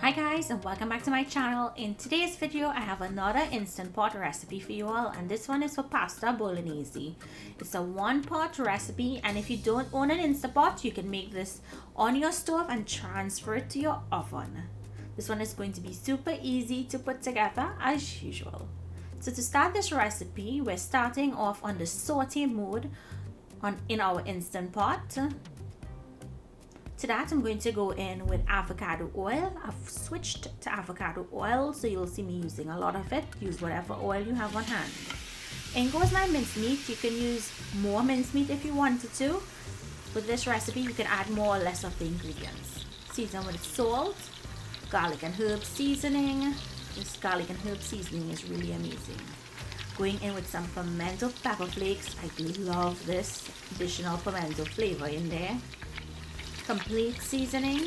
Hi guys, and welcome back to my channel. In today's video I have another instant pot recipe for you all, and this one is for pasta bolognese. It's a one-pot recipe, and if you don't own an instant pot you can make this on your stove and transfer it to your oven. This one is going to be super easy to put together as usual. So to start this recipe, we're starting off on the saute mode in our instant pot. To that, I'm going to go in with avocado oil. I've switched to avocado oil, so you'll see me using a lot of it. Use whatever oil you have on hand. In goes my mincemeat. You can use more mincemeat if you wanted to. With this recipe, you can add more or less of the ingredients. Season with salt, garlic and herb seasoning. This garlic and herb seasoning is really amazing. Going in with some pimento pepper flakes. I do love this additional pimento flavor in there. Complete seasoning,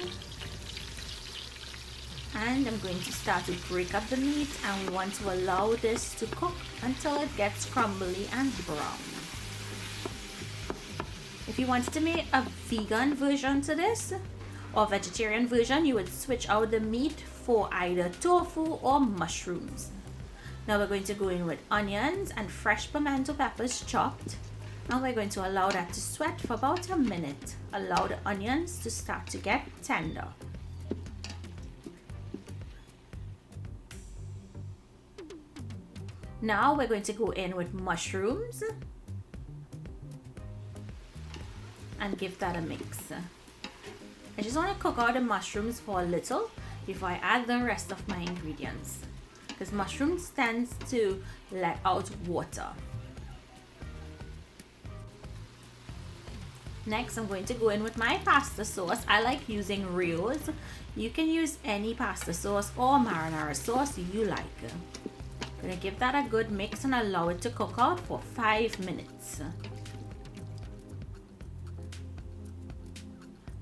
and I'm going to start to break up the meat, and we want to allow this to cook until it gets crumbly and brown. If you wanted to make a vegan version to this or vegetarian version, you would switch out the meat for either tofu or mushrooms. Now we're going to go in with onions and fresh pimento peppers chopped. And we're going to allow that to sweat for about a minute. Allow the onions to start to get tender. Now we're going to go in with mushrooms and give that a mix. I just want to cook out the mushrooms for a little before I add the rest of my ingredients, because mushrooms tends to let out water. Next, I'm going to go in with my pasta sauce. I like using Rio's. You can use any pasta sauce or marinara sauce you like. I'm going to give that a good mix and allow it to cook out for 5 minutes.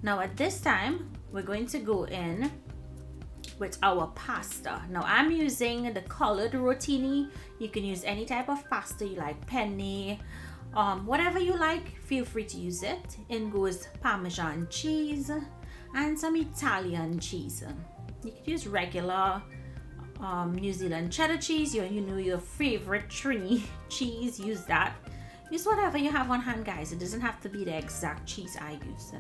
Now at this time, we're going to go in with our pasta. Now I'm using the colored rotini. You can use any type of pasta you like, penne, whatever you like, feel free to use it. In goes Parmesan cheese and some Italian cheese. You can use regular New Zealand cheddar cheese, your favorite Trini cheese, use that. Use whatever you have on hand, guys. It doesn't have to be the exact cheese I use.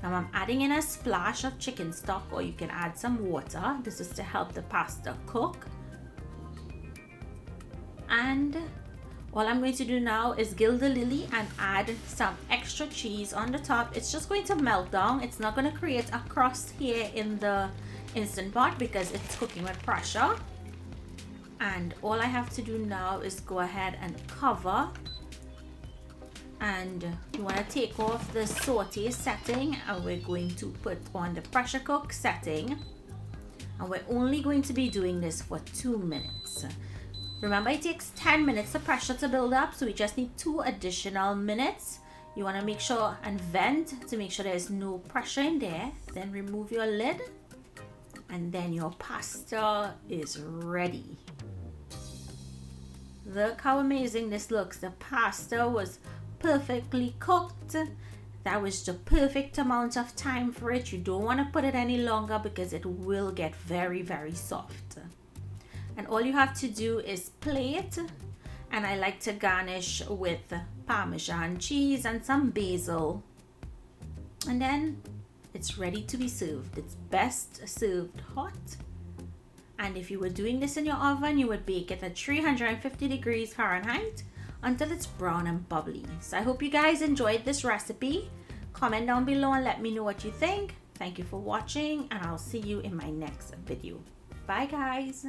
Now I'm adding in a splash of chicken stock, or you can add some water. This is to help the pasta cook. And all I'm going to do now is gild the lily and add some extra cheese on the top. It's just going to melt down. It's not going to create a crust here in the instant pot because it's cooking with pressure. And all I have to do now is go ahead and cover. And you want to take off the saute setting, and we're going to put on the pressure cook setting. And we're only going to be doing this for 2 minutes. Remember, it takes 10 minutes for pressure to build up, so we just need 2 additional minutes. You want to make sure and vent to make sure there's no pressure in there. Then remove your lid, and then your pasta is ready. Look how amazing this looks. The pasta was perfectly cooked. That was the perfect amount of time for it. You don't want to put it any longer because it will get very, very soft. And all you have to do is plate, and I like to garnish with Parmesan cheese and some basil, and then it's ready to be served. It's best served hot, and if you were doing this in your oven, you would bake it at 350 degrees Fahrenheit until it's brown and bubbly. So I hope you guys enjoyed this recipe. Comment down below and let me know what you think. Thank you for watching, and I'll see you in my next video. Bye guys.